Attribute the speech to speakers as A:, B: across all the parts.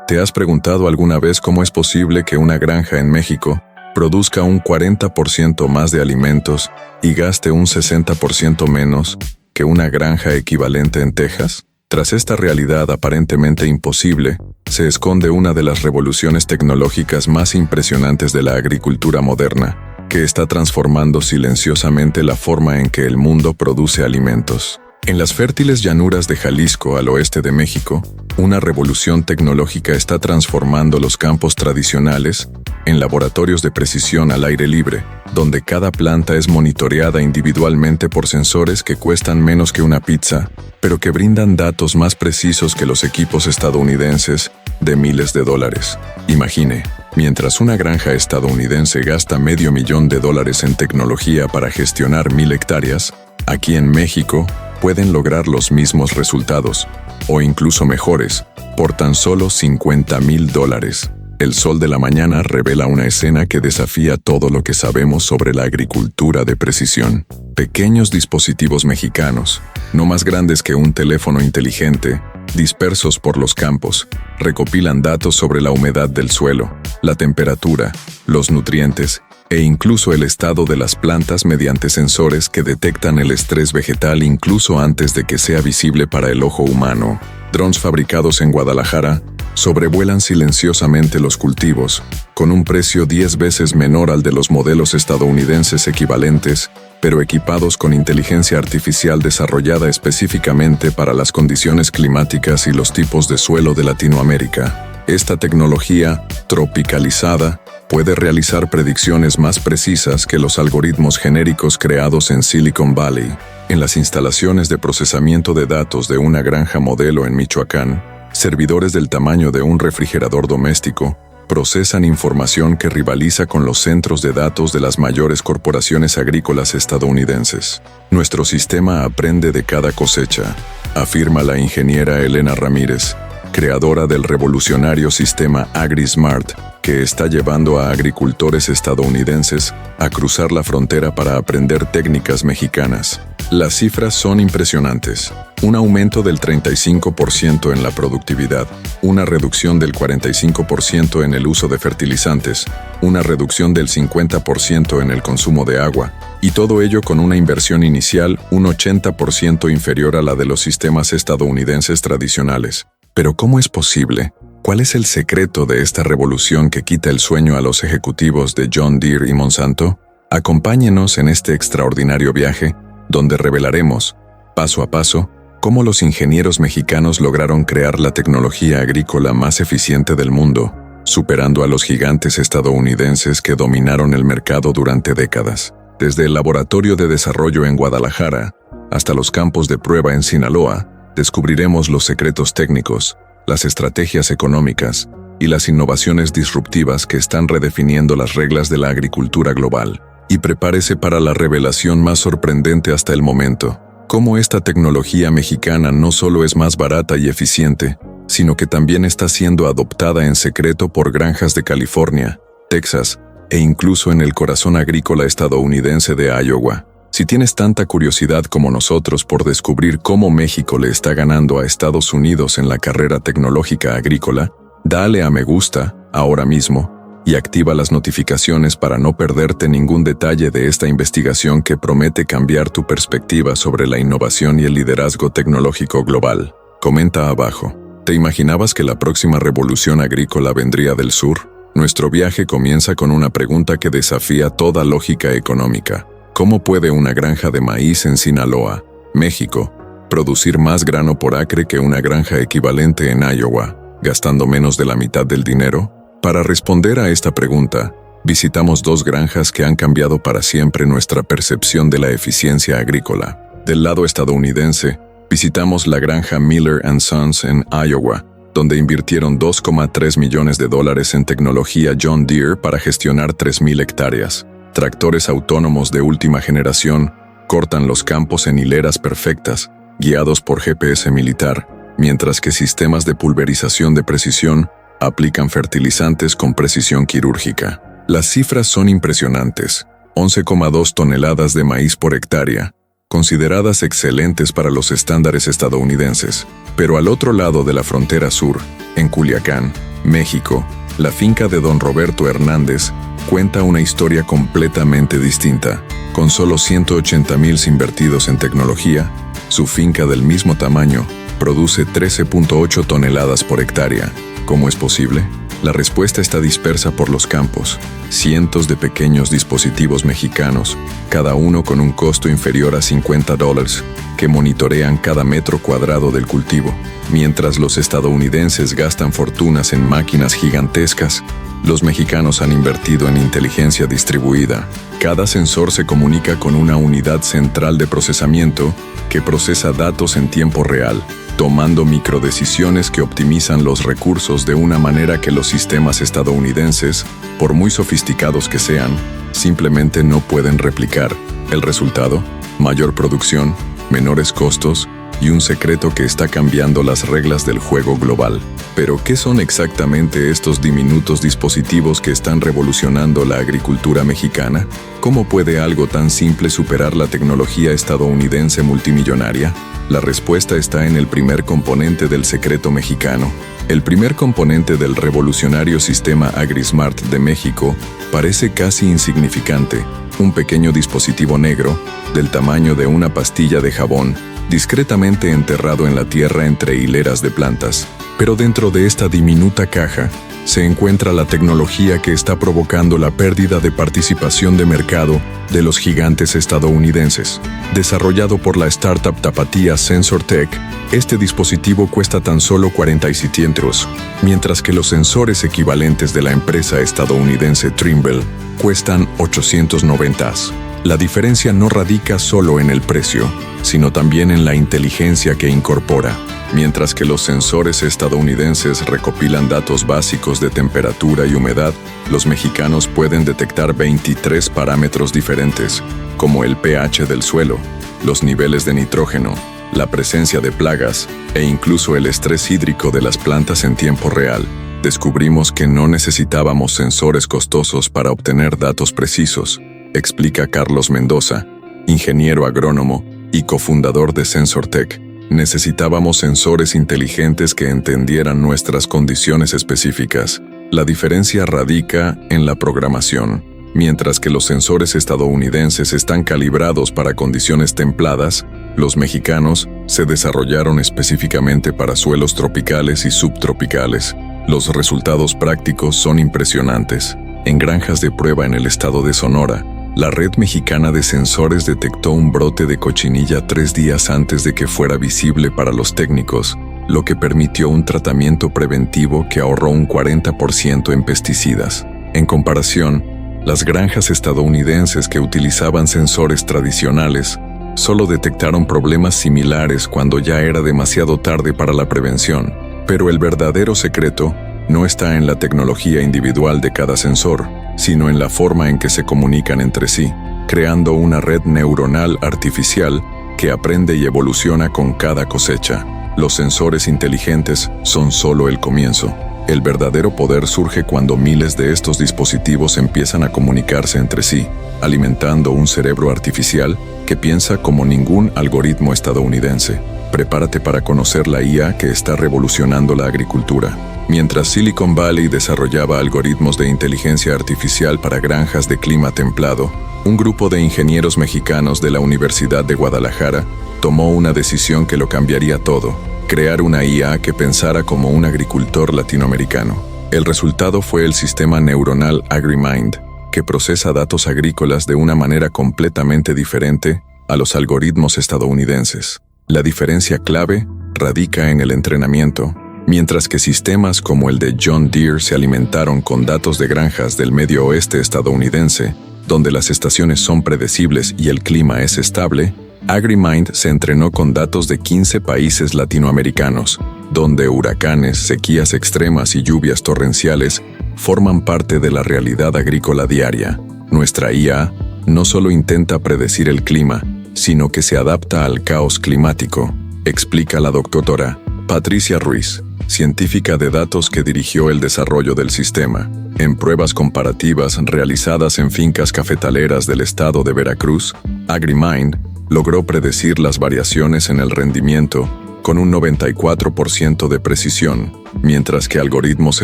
A: ¿Te has preguntado alguna vez cómo es posible que una granja en México produzca un 40% más de alimentos y gaste un 60% menos que una granja equivalente en Texas? Tras esta realidad aparentemente imposible, se esconde una de las revoluciones tecnológicas más impresionantes de la agricultura moderna, que está transformando silenciosamente la forma en que el mundo produce alimentos. En las fértiles llanuras de Jalisco, al oeste de México, una revolución tecnológica está transformando los campos tradicionales en laboratorios de precisión al aire libre, donde cada planta es monitoreada individualmente por sensores que cuestan menos que una pizza, pero que brindan datos más precisos que los equipos estadounidenses de miles de dólares. Imagine, mientras una granja estadounidense gasta $500,000 en tecnología para gestionar 1,000 hectáreas, aquí en México pueden lograr los mismos resultados, o incluso mejores, por tan solo $50,000. El sol de la mañana revela una escena que desafía todo lo que sabemos sobre la agricultura de precisión. Pequeños dispositivos mexicanos, no más grandes que un teléfono inteligente, dispersos por los campos, recopilan datos sobre la humedad del suelo, la temperatura, los nutrientes e incluso el estado de las plantas mediante sensores que detectan el estrés vegetal incluso antes de que sea visible para el ojo humano. Drones fabricados en Guadalajara sobrevuelan silenciosamente los cultivos, con un precio 10 veces menor al de los modelos estadounidenses equivalentes, pero equipados con inteligencia artificial desarrollada específicamente para las condiciones climáticas y los tipos de suelo de Latinoamérica. Esta tecnología, tropicalizada, puede realizar predicciones más precisas que los algoritmos genéricos creados en Silicon Valley. En las instalaciones de procesamiento de datos de una granja modelo en Michoacán, servidores del tamaño de un refrigerador doméstico procesan información que rivaliza con los centros de datos de las mayores corporaciones agrícolas estadounidenses. Nuestro sistema aprende de cada cosecha, afirma la ingeniera Elena Ramírez, creadora del revolucionario sistema AgriSmart, que está llevando a agricultores estadounidenses a cruzar la frontera para aprender técnicas mexicanas. Las cifras son impresionantes. Un aumento del 35% en la productividad, una reducción del 45% en el uso de fertilizantes, una reducción del 50% en el consumo de agua, y todo ello con una inversión inicial un 80% inferior a la de los sistemas estadounidenses tradicionales. Pero ¿cómo es posible? ¿Cuál es el secreto de esta revolución que quita el sueño a los ejecutivos de John Deere y Monsanto? Acompáñenos en este extraordinario viaje, donde revelaremos, paso a paso, cómo los ingenieros mexicanos lograron crear la tecnología agrícola más eficiente del mundo, superando a los gigantes estadounidenses que dominaron el mercado durante décadas. Desde el laboratorio de desarrollo en Guadalajara hasta los campos de prueba en Sinaloa, descubriremos los secretos técnicos, las estrategias económicas y las innovaciones disruptivas que están redefiniendo las reglas de la agricultura global. Y prepárese para la revelación más sorprendente hasta el momento: cómo esta tecnología mexicana no solo es más barata y eficiente, sino que también está siendo adoptada en secreto por granjas de California, Texas e incluso en el corazón agrícola estadounidense de Iowa. Si tienes tanta curiosidad como nosotros por descubrir cómo México le está ganando a Estados Unidos en la carrera tecnológica agrícola, dale a me gusta ahora mismo y activa las notificaciones para no perderte ningún detalle de esta investigación que promete cambiar tu perspectiva sobre la innovación y el liderazgo tecnológico global. Comenta abajo. ¿Te imaginabas que la próxima revolución agrícola vendría del sur? Nuestro viaje comienza con una pregunta que desafía toda lógica económica. ¿Cómo puede una granja de maíz en Sinaloa, México, producir más grano por acre que una granja equivalente en Iowa, gastando menos de la mitad del dinero? Para responder a esta pregunta, visitamos dos granjas que han cambiado para siempre nuestra percepción de la eficiencia agrícola. Del lado estadounidense, visitamos la granja Miller & Sons en Iowa, donde invirtieron $2,3 millones en tecnología John Deere para gestionar 3,000 hectáreas. Tractores autónomos de última generación cortan los campos en hileras perfectas, guiados por GPS militar, mientras que sistemas de pulverización de precisión aplican fertilizantes con precisión quirúrgica. Las cifras son impresionantes: 11,2 toneladas de maíz por hectárea, consideradas excelentes para los estándares estadounidenses. Pero al otro lado de la frontera sur, en Culiacán, México, la finca de don Roberto Hernández cuenta una historia completamente distinta. Con solo 180,000 invertidos en tecnología, su finca del mismo tamaño produce 13.8 toneladas por hectárea. ¿Cómo es posible? La respuesta está dispersa por los campos. Cientos de pequeños dispositivos mexicanos, cada uno con un costo inferior a $50, que monitorean cada metro cuadrado del cultivo. Mientras los estadounidenses gastan fortunas en máquinas gigantescas, los mexicanos han invertido en inteligencia distribuida. Cada sensor se comunica con una unidad central de procesamiento que procesa datos en tiempo real, tomando microdecisiones que optimizan los recursos de una manera que los sistemas estadounidenses, por muy sofisticados que sean, simplemente no pueden replicar. El resultado: mayor producción, menores costos y un secreto que está cambiando las reglas del juego global. Pero, ¿qué son exactamente estos diminutos dispositivos que están revolucionando la agricultura mexicana? ¿Cómo puede algo tan simple superar la tecnología estadounidense multimillonaria? La respuesta está en el primer componente del secreto mexicano. El primer componente del revolucionario sistema AgriSmart de México parece casi insignificante: un pequeño dispositivo negro, del tamaño de una pastilla de jabón, discretamente enterrado en la tierra entre hileras de plantas. Pero dentro de esta diminuta caja se encuentra la tecnología que está provocando la pérdida de participación de mercado de los gigantes estadounidenses. Desarrollado por la startup tapatía SensorTech, este dispositivo cuesta tan solo 47 €, mientras que los sensores equivalentes de la empresa estadounidense Trimble cuestan 890 €. La diferencia no radica solo en el precio, sino también en la inteligencia que incorpora. Mientras que los sensores estadounidenses recopilan datos básicos de temperatura y humedad, los mexicanos pueden detectar 23 parámetros diferentes, como el pH del suelo, los niveles de nitrógeno, la presencia de plagas e incluso el estrés hídrico de las plantas en tiempo real. Descubrimos que no necesitábamos sensores costosos para obtener datos precisos, explica Carlos Mendoza, ingeniero agrónomo y cofundador de SensorTech. Necesitábamos sensores inteligentes que entendieran nuestras condiciones específicas. La diferencia radica en la programación. Mientras que los sensores estadounidenses están calibrados para condiciones templadas, los mexicanos se desarrollaron específicamente para suelos tropicales y subtropicales. Los resultados prácticos son impresionantes. En granjas de prueba en el estado de Sonora, la red mexicana de sensores detectó un brote de cochinilla 3 días antes de que fuera visible para los técnicos, lo que permitió un tratamiento preventivo que ahorró un 40% en pesticidas. En comparación, las granjas estadounidenses que utilizaban sensores tradicionales solo detectaron problemas similares cuando ya era demasiado tarde para la prevención. Pero el verdadero secreto no está en la tecnología individual de cada sensor, sino en la forma en que se comunican entre sí, creando una red neuronal artificial que aprende y evoluciona con cada cosecha. Los sensores inteligentes son solo el comienzo. El verdadero poder surge cuando miles de estos dispositivos empiezan a comunicarse entre sí, alimentando un cerebro artificial que piensa como ningún algoritmo estadounidense. Prepárate para conocer la IA que está revolucionando la agricultura. Mientras Silicon Valley desarrollaba algoritmos de inteligencia artificial para granjas de clima templado, un grupo de ingenieros mexicanos de la Universidad de Guadalajara tomó una decisión que lo cambiaría todo: crear una IA que pensara como un agricultor latinoamericano. El resultado fue el sistema neuronal AgriMind, que procesa datos agrícolas de una manera completamente diferente a los algoritmos estadounidenses. La diferencia clave radica en el entrenamiento. Mientras que sistemas como el de John Deere se alimentaron con datos de granjas del medio oeste estadounidense, donde las estaciones son predecibles y el clima es estable, AgriMind se entrenó con datos de 15 países latinoamericanos, donde huracanes, sequías extremas y lluvias torrenciales forman parte de la realidad agrícola diaria. Nuestra IA no solo intenta predecir el clima, sino que se adapta al caos climático, explica la doctora Patricia Ruiz, científica de datos que dirigió el desarrollo del sistema. En pruebas comparativas realizadas en fincas cafetaleras del estado de Veracruz, AgriMind logró predecir las variaciones en el rendimiento con un 94% de precisión, mientras que algoritmos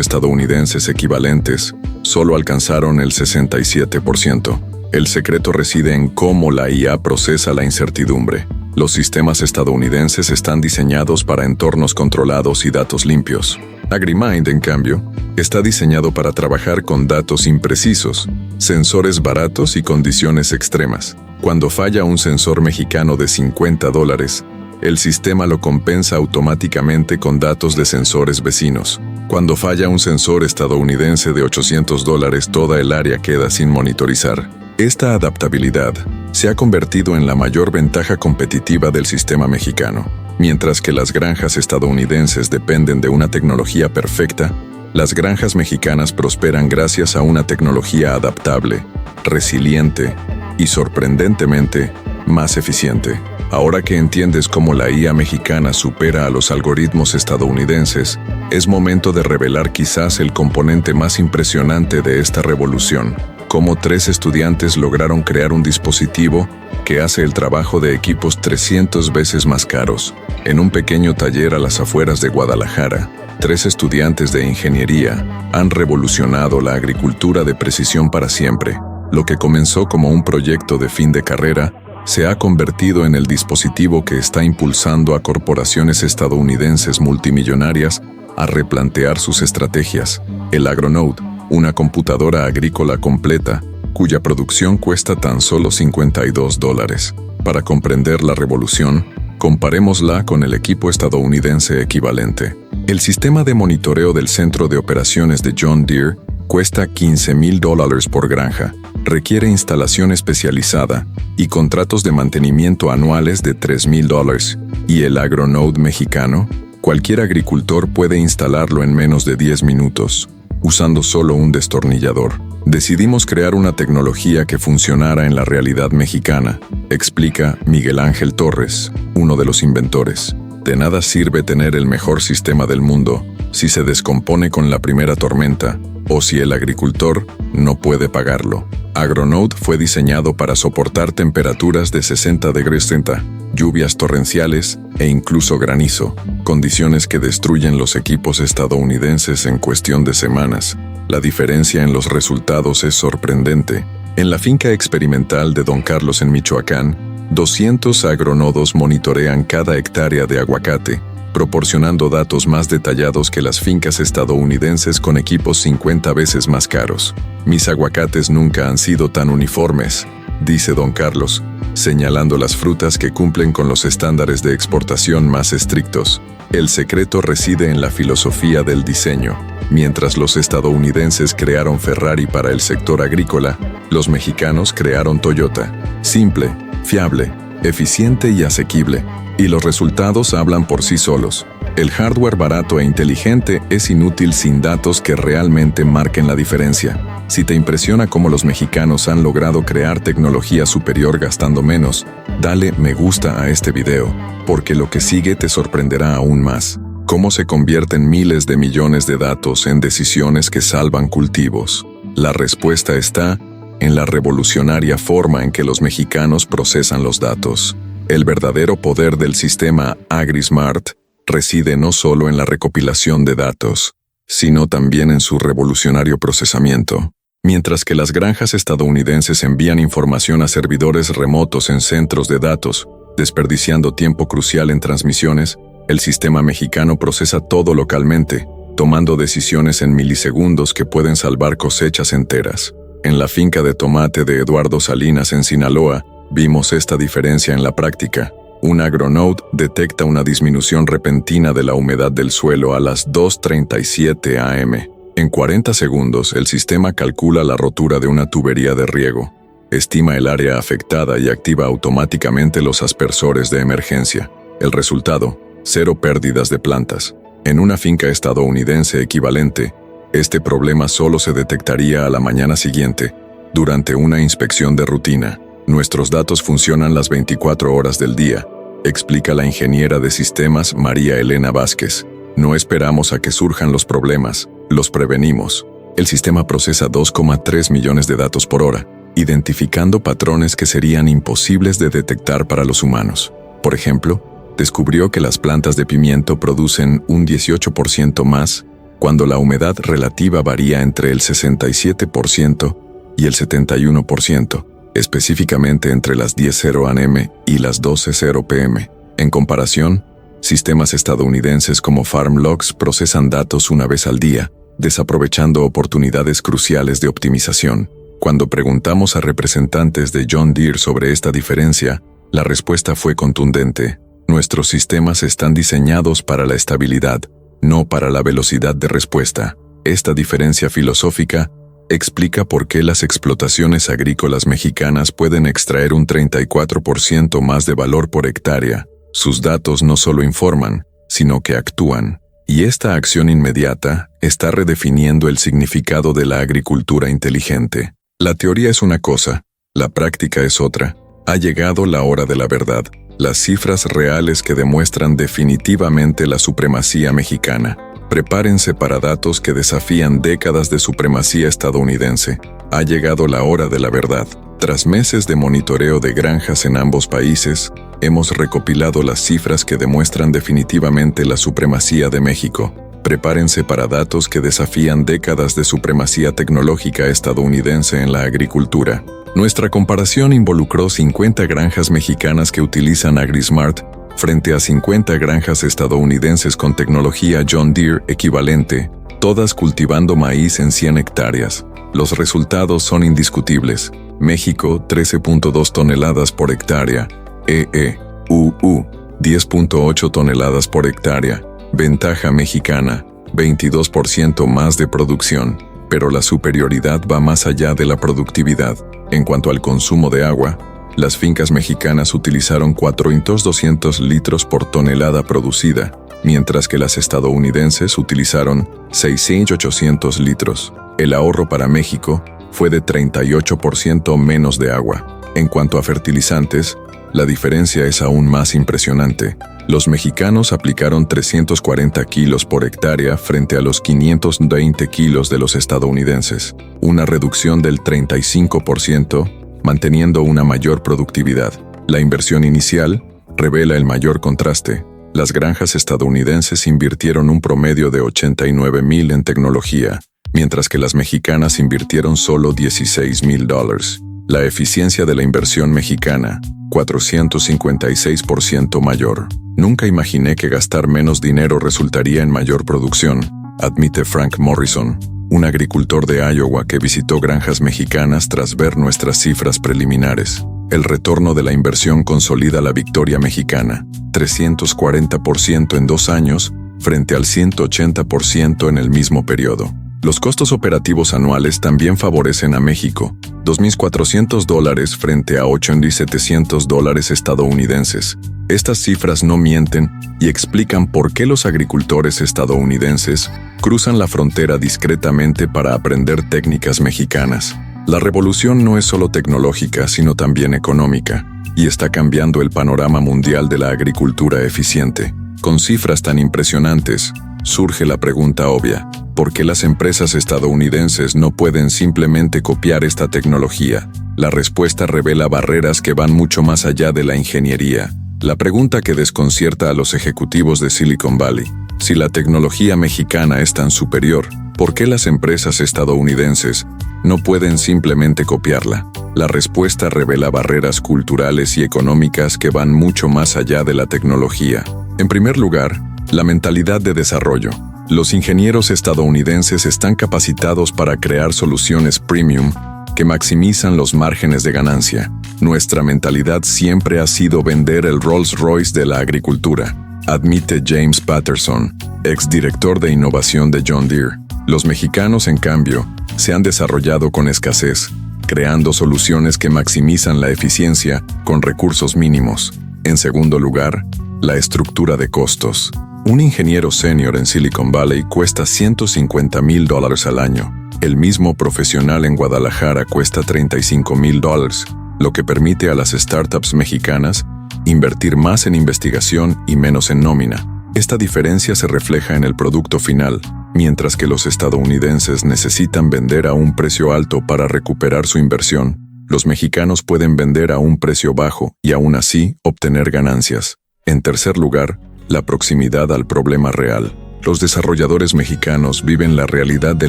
A: estadounidenses equivalentes solo alcanzaron el 67%. El secreto reside en cómo la IA procesa la incertidumbre. Los sistemas estadounidenses están diseñados para entornos controlados y datos limpios. AgriMind, en cambio, está diseñado para trabajar con datos imprecisos, sensores baratos y condiciones extremas. Cuando falla un sensor mexicano de $50, el sistema lo compensa automáticamente con datos de sensores vecinos. Cuando falla un sensor estadounidense de $800, toda el área queda sin monitorizar. Esta adaptabilidad se ha convertido en la mayor ventaja competitiva del sistema mexicano. Mientras que las granjas estadounidenses dependen de una tecnología perfecta, las granjas mexicanas prosperan gracias a una tecnología adaptable, resiliente y sorprendentemente más eficiente. Ahora que entiendes cómo la IA mexicana supera a los algoritmos estadounidenses, es momento de revelar quizás el componente más impresionante de esta revolución: cómo 3 estudiantes lograron crear un dispositivo que hace el trabajo de equipos 300 veces más caros. En un pequeño taller a las afueras de Guadalajara, 3 estudiantes de ingeniería han revolucionado la agricultura de precisión para siempre. Lo que comenzó como un proyecto de fin de carrera se ha convertido en el dispositivo que está impulsando a corporaciones estadounidenses multimillonarias a replantear sus estrategias. El AgroNode, una computadora agrícola completa, cuya producción cuesta tan solo $52. Para comprender la revolución, comparémosla con el equipo estadounidense equivalente. El sistema de monitoreo del Centro de Operaciones de John Deere cuesta $15,000 por granja, requiere instalación especializada y contratos de mantenimiento anuales de $3,000. ¿Y el AgroNode mexicano? Cualquier agricultor puede instalarlo en menos de 10 minutos, usando solo un destornillador. Decidimos crear una tecnología que funcionara en la realidad mexicana, explica Miguel Ángel Torres, uno de los inventores. De nada sirve tener el mejor sistema del mundo si se descompone con la primera tormenta o si el agricultor no puede pagarlo. AgroNode fue diseñado para soportar temperaturas de 60 degrees Celsius, lluvias torrenciales e incluso granizo, condiciones que destruyen los equipos estadounidenses en cuestión de semanas. La diferencia en los resultados es sorprendente. En la finca experimental de Don Carlos en Michoacán, 200 agronodos monitorean cada hectárea de aguacate, proporcionando datos más detallados que las fincas estadounidenses con equipos 50 veces más caros. Mis aguacates nunca han sido tan uniformes, dice Don Carlos, señalando las frutas que cumplen con los estándares de exportación más estrictos. El secreto reside en la filosofía del diseño. Mientras los estadounidenses crearon Ferrari para el sector agrícola, los mexicanos crearon Toyota. Simple, fiable, eficiente y asequible. Y los resultados hablan por sí solos. El hardware barato e inteligente es inútil sin datos que realmente marquen la diferencia. Si te impresiona cómo los mexicanos han logrado crear tecnología superior gastando menos, dale me gusta a este video, porque lo que sigue te sorprenderá aún más. ¿Cómo se convierten miles de millones de datos en decisiones que salvan cultivos? La respuesta está en la revolucionaria forma en que los mexicanos procesan los datos. El verdadero poder del sistema AgriSmart reside no solo en la recopilación de datos, sino también en su revolucionario procesamiento. Mientras que las granjas estadounidenses envían información a servidores remotos en centros de datos, desperdiciando tiempo crucial en transmisiones, el sistema mexicano procesa todo localmente, tomando decisiones en milisegundos que pueden salvar cosechas enteras. En la finca de tomate de Eduardo Salinas en Sinaloa, vimos esta diferencia en la práctica. Un AgroNode detecta una disminución repentina de la humedad del suelo a las 2:37 am. En 40 segundos, el sistema calcula la rotura de una tubería de riego, estima el área afectada y activa automáticamente los aspersores de emergencia. El resultado: 0 pérdidas de plantas. En una finca estadounidense equivalente, este problema solo se detectaría a la mañana siguiente, durante una inspección de rutina. Nuestros datos funcionan las 24 horas del día, explica la ingeniera de sistemas María Elena Vázquez. No esperamos a que surjan los problemas, los prevenimos. El sistema procesa 2,3 millones de datos por hora, identificando patrones que serían imposibles de detectar para los humanos. Por ejemplo, descubrió que las plantas de pimiento producen un 18% más cuando la humedad relativa varía entre el 67% y el 71%, específicamente entre las 10:00 am y las 12:00 pm. En comparación, sistemas estadounidenses como FarmLogs procesan datos una vez al día, desaprovechando oportunidades cruciales de optimización. Cuando preguntamos a representantes de John Deere sobre esta diferencia, la respuesta fue contundente. Nuestros sistemas están diseñados para la estabilidad, no para la velocidad de respuesta. Esta diferencia filosófica explica por qué las explotaciones agrícolas mexicanas pueden extraer un 34% más de valor por hectárea. Sus datos no solo informan, sino que actúan. Y esta acción inmediata está redefiniendo el significado de la agricultura inteligente. La teoría es una cosa, la práctica es otra. Ha llegado la hora de la verdad, las cifras reales que demuestran definitivamente la supremacía mexicana. Prepárense para datos que desafían décadas de supremacía estadounidense. Ha llegado la hora de la verdad. Tras meses de monitoreo de granjas en ambos países, hemos recopilado las cifras que demuestran definitivamente la supremacía de México. Prepárense para datos que desafían décadas de supremacía tecnológica estadounidense en la agricultura. Nuestra comparación involucró 50 granjas mexicanas que utilizan AgriSmart frente a 50 granjas estadounidenses con tecnología John Deere equivalente, todas cultivando maíz en 100 hectáreas. Los resultados son indiscutibles. México, 13.2 toneladas por hectárea. 10.8 toneladas por hectárea. Ventaja mexicana, 22% más de producción. Pero la superioridad va más allá de la productividad. En cuanto al consumo de agua, las fincas mexicanas utilizaron 4.200 litros por tonelada producida, mientras que las estadounidenses utilizaron 6.800 litros. El ahorro para México fue de 38% menos de agua. En cuanto a fertilizantes, la diferencia es aún más impresionante. Los mexicanos aplicaron 340 kilos por hectárea frente a los 520 kilos de los estadounidenses, una reducción del 35%, manteniendo una mayor productividad. La inversión inicial revela el mayor contraste. Las granjas estadounidenses invirtieron un promedio de $89,000 en tecnología, mientras que las mexicanas invirtieron solo $16,000. La eficiencia de la inversión mexicana, 456% mayor. Nunca imaginé que gastar menos dinero resultaría en mayor producción, admite Frank Morrison, un agricultor de Iowa que visitó granjas mexicanas tras ver nuestras cifras preliminares. El retorno de la inversión consolida la victoria mexicana, 340% en 2 años, frente al 180% en el mismo periodo. Los costos operativos anuales también favorecen a México, $2,400 frente a $8,700 estadounidenses. Estas cifras no mienten y explican por qué los agricultores estadounidenses cruzan la frontera discretamente para aprender técnicas mexicanas. La revolución no es solo tecnológica, sino también económica, y está cambiando el panorama mundial de la agricultura eficiente. Con cifras tan impresionantes, surge la pregunta obvia: ¿por qué las empresas estadounidenses no pueden simplemente copiar esta tecnología? La respuesta revela barreras que van mucho más allá de la ingeniería. La pregunta que desconcierta a los ejecutivos de Silicon Valley: si la tecnología mexicana es tan superior, ¿por qué las empresas estadounidenses no pueden simplemente copiarla? La respuesta revela barreras culturales y económicas que van mucho más allá de la tecnología. En primer lugar, la mentalidad de desarrollo. Los ingenieros estadounidenses están capacitados para crear soluciones premium que maximizan los márgenes de ganancia. Nuestra mentalidad siempre ha sido vender el Rolls-Royce de la agricultura, admite James Patterson, exdirector de innovación de John Deere. Los mexicanos, en cambio, se han desarrollado con escasez, creando soluciones que maximizan la eficiencia con recursos mínimos. En segundo lugar, la estructura de costos. Un ingeniero senior en Silicon Valley cuesta $150,000 al año. El mismo profesional en Guadalajara cuesta $35,000, lo que permite a las startups mexicanas invertir más en investigación y menos en nómina. Esta diferencia se refleja en el producto final, mientras que los estadounidenses necesitan vender a un precio alto para recuperar su inversión. Los mexicanos pueden vender a un precio bajo y aún así obtener ganancias. En tercer lugar, la proximidad al problema real. Los desarrolladores mexicanos viven la realidad de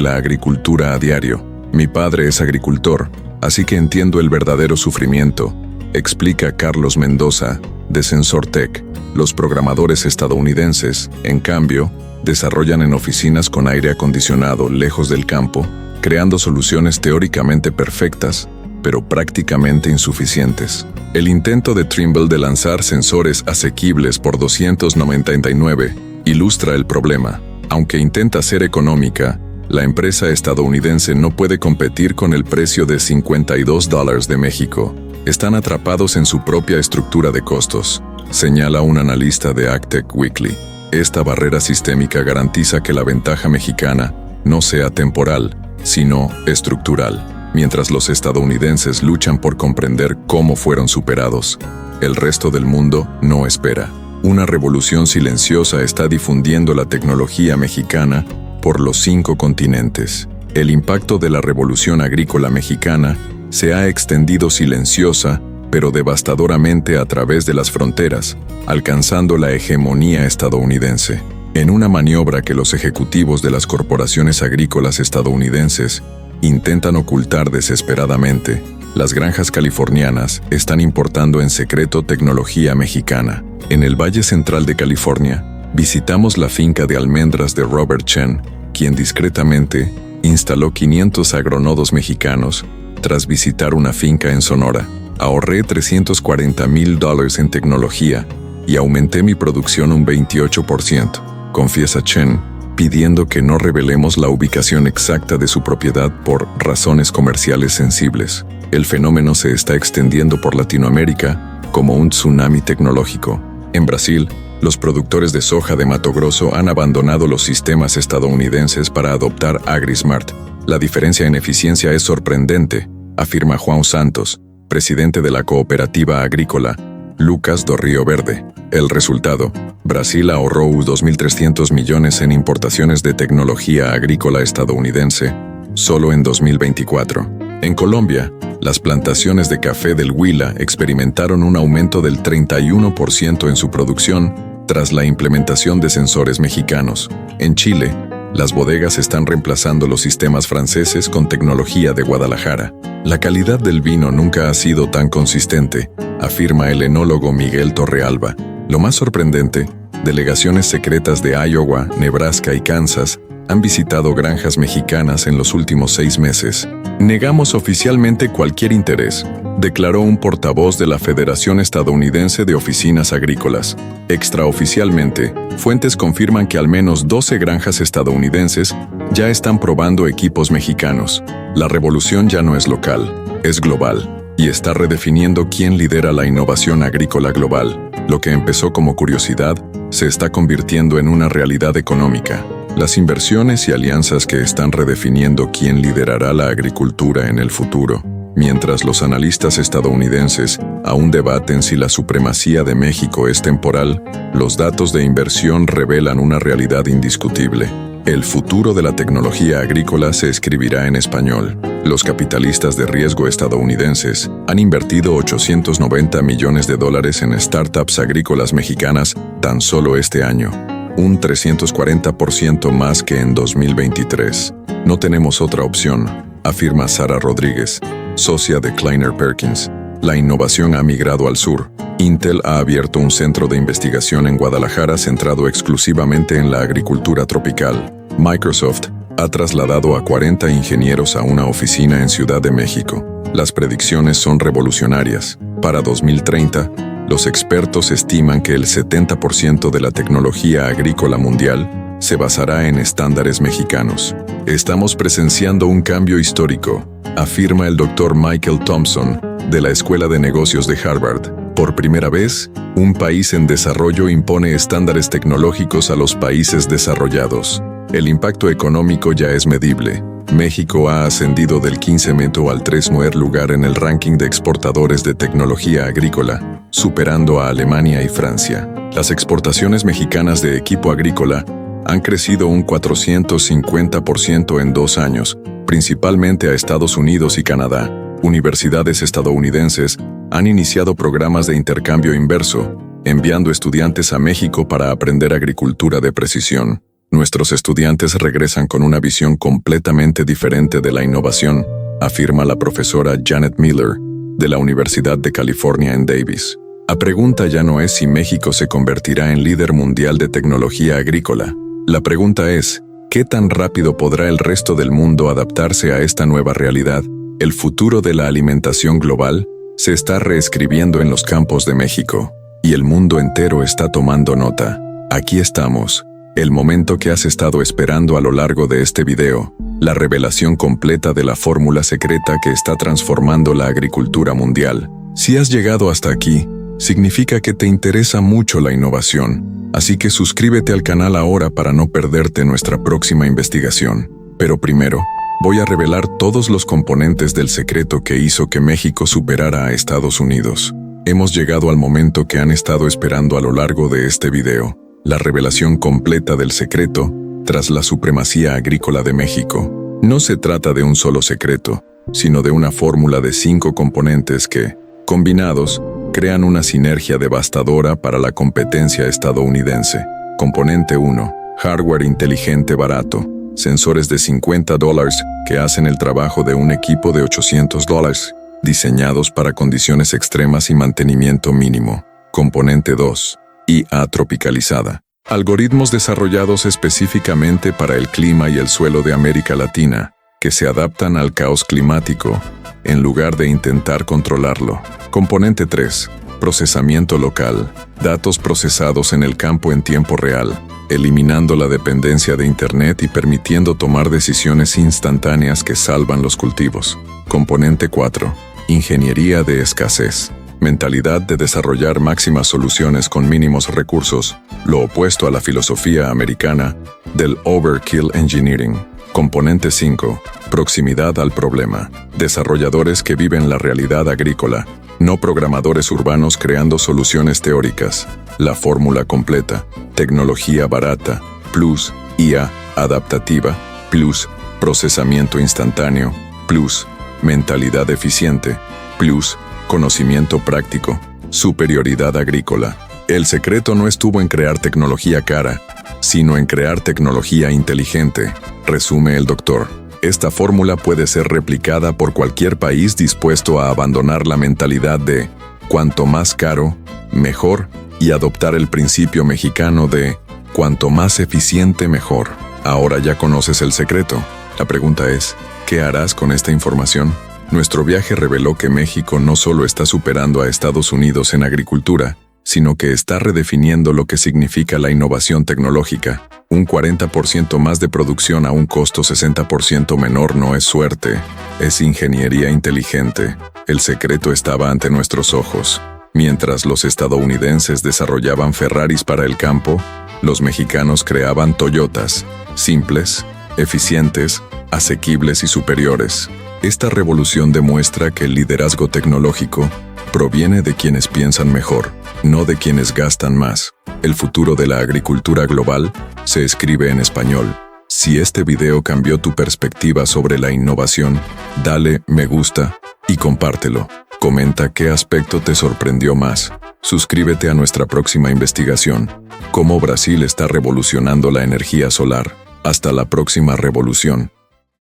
A: la agricultura a diario. Mi padre es agricultor, así que entiendo el verdadero sufrimiento, explica Carlos Mendoza, de SensorTech. Los programadores estadounidenses, en cambio, desarrollan en oficinas con aire acondicionado lejos del campo, creando soluciones teóricamente perfectas, pero prácticamente insuficientes. El intento de Trimble de lanzar sensores asequibles por $299 ilustra el problema. Aunque intenta ser económica, la empresa estadounidense no puede competir con el precio de $52 de México. Están atrapados en su propia estructura de costos, señala un analista de AgTech Weekly. Esta barrera sistémica garantiza que la ventaja mexicana no sea temporal, sino estructural. Mientras los estadounidenses luchan por comprender cómo fueron superados, el resto del mundo no espera. Una revolución silenciosa está difundiendo la tecnología mexicana por los 5 continentes. El impacto de la revolución agrícola mexicana se ha extendido silenciosa, pero devastadoramente a través de las fronteras, alcanzando la hegemonía estadounidense. En una maniobra que los ejecutivos de las corporaciones agrícolas estadounidenses intentan ocultar desesperadamente, las granjas californianas están importando en secreto tecnología mexicana. En el Valle Central de California, visitamos la finca de almendras de Robert Chen, quien discretamente instaló 500 agronodos mexicanos tras visitar una finca en Sonora. Ahorré $340,000 en tecnología y aumenté mi producción un 28%, confiesa Chen, pidiendo que no revelemos la ubicación exacta de su propiedad por razones comerciales sensibles. El fenómeno se está extendiendo por Latinoamérica como un tsunami tecnológico. En Brasil, los productores de soja de Mato Grosso han abandonado los sistemas estadounidenses para adoptar AgriSmart. La diferencia en eficiencia es sorprendente, afirma Juan Santos, presidente de la cooperativa agrícola Lucas do Rio Verde. El resultado: Brasil ahorró $2.300 millones en importaciones de tecnología agrícola estadounidense solo en 2024. En Colombia, las plantaciones de café del Huila experimentaron un aumento del 31% en su producción tras la implementación de sensores mexicanos. En Chile, las bodegas están reemplazando los sistemas franceses con tecnología de Guadalajara. La calidad del vino nunca ha sido tan consistente, afirma el enólogo Miguel Torrealba. Lo más sorprendente, delegaciones secretas de Iowa, Nebraska y Kansas han visitado granjas mexicanas en los últimos 6 meses. Negamos oficialmente cualquier interés, declaró un portavoz de la Federación Estadounidense de Oficinas Agrícolas. Extraoficialmente, fuentes confirman que al menos 12 granjas estadounidenses ya están probando equipos mexicanos. La revolución ya no es local, es global, y está redefiniendo quién lidera la innovación agrícola global. Lo que empezó como curiosidad se está convirtiendo en una realidad económica. Las inversiones y alianzas que están redefiniendo quién liderará la agricultura en el futuro. Mientras los analistas estadounidenses aún debaten si la supremacía de México es temporal, los datos de inversión revelan una realidad indiscutible. El futuro de la tecnología agrícola se escribirá en español. Los capitalistas de riesgo estadounidenses han invertido $890 millones en startups agrícolas mexicanas tan solo este año, un 340% más que en 2023. No tenemos otra opción, afirma Sara Rodríguez, socia de Kleiner Perkins. La innovación ha migrado al sur. Intel ha abierto un centro de investigación en Guadalajara centrado exclusivamente en la agricultura tropical. Microsoft ha trasladado a 40 ingenieros a una oficina en Ciudad de México. Las predicciones son revolucionarias. Para 2030, los expertos estiman que el 70% de la tecnología agrícola mundial se basará en estándares mexicanos. Estamos presenciando un cambio histórico, afirma el Dr. Michael Thompson, de la Escuela de Negocios de Harvard. Por primera vez, un país en desarrollo impone estándares tecnológicos a los países desarrollados. El impacto económico ya es medible. México ha ascendido del 15º al 3º lugar en el ranking de exportadores de tecnología agrícola, superando a Alemania y Francia. Las exportaciones mexicanas de equipo agrícola han crecido un 450% en 2 años, principalmente a Estados Unidos y Canadá. Universidades estadounidenses han iniciado programas de intercambio inverso, enviando estudiantes a México para aprender agricultura de precisión. Nuestros estudiantes regresan con una visión completamente diferente de la innovación, afirma la profesora Janet Miller, de la Universidad de California en Davis. La pregunta ya no es si México se convertirá en líder mundial de tecnología agrícola. La pregunta es, ¿qué tan rápido podrá el resto del mundo adaptarse a esta nueva realidad? El futuro de la alimentación global se está reescribiendo en los campos de México, y el mundo entero está tomando nota. Aquí estamos, el momento que has estado esperando a lo largo de este video, la revelación completa de la fórmula secreta que está transformando la agricultura mundial. Si has llegado hasta aquí, significa que te interesa mucho la innovación, así que suscríbete al canal ahora para no perderte nuestra próxima investigación. Pero primero, voy a revelar todos los componentes del secreto que hizo que México superara a Estados Unidos. Hemos llegado al momento que han estado esperando a lo largo de este video, la revelación completa del secreto tras la supremacía agrícola de México. No se trata de un solo secreto, sino de una fórmula de 5 componentes que, combinados, crean una sinergia devastadora para la competencia estadounidense. Componente 1. Hardware inteligente barato. Sensores de $50 que hacen el trabajo de un equipo de $800, diseñados para condiciones extremas y mantenimiento mínimo. Componente 2. IA tropicalizada. Algoritmos desarrollados específicamente para el clima y el suelo de América Latina, que se adaptan al caos climático, en lugar de intentar controlarlo. Componente 3. Procesamiento local. Datos procesados en el campo en tiempo real, eliminando la dependencia de Internet y permitiendo tomar decisiones instantáneas que salvan los cultivos. Componente 4. Ingeniería de escasez. Mentalidad de desarrollar máximas soluciones con mínimos recursos, lo opuesto a la filosofía americana del overkill engineering. Componente 5. Proximidad al problema. Desarrolladores que viven la realidad agrícola, no programadores urbanos creando soluciones teóricas. La fórmula completa. Tecnología barata, plus IA adaptativa, plus procesamiento instantáneo, plus mentalidad eficiente, plus conocimiento práctico, superioridad agrícola. El secreto no estuvo en crear tecnología cara, sino en crear tecnología inteligente, resume el doctor. Esta fórmula puede ser replicada por cualquier país dispuesto a abandonar la mentalidad de cuanto más caro, mejor, y adoptar el principio mexicano de cuanto más eficiente, mejor. Ahora ya conoces el secreto. La pregunta es, ¿qué harás con esta información? Nuestro viaje reveló que México no solo está superando a Estados Unidos en agricultura, sino que está redefiniendo lo que significa la innovación tecnológica. Un 40% más de producción a un costo 60% menor no es suerte, es ingeniería inteligente. El secreto estaba ante nuestros ojos. Mientras los estadounidenses desarrollaban Ferraris para el campo, los mexicanos creaban Toyotas, simples, eficientes, asequibles y superiores. Esta revolución demuestra que el liderazgo tecnológico proviene de quienes piensan mejor, no de quienes gastan más. El futuro de la agricultura global se escribe en español. Si este video cambió tu perspectiva sobre la innovación, dale me gusta y compártelo. Comenta qué aspecto te sorprendió más. Suscríbete a nuestra próxima investigación. Cómo Brasil está revolucionando la energía solar. Hasta la próxima revolución.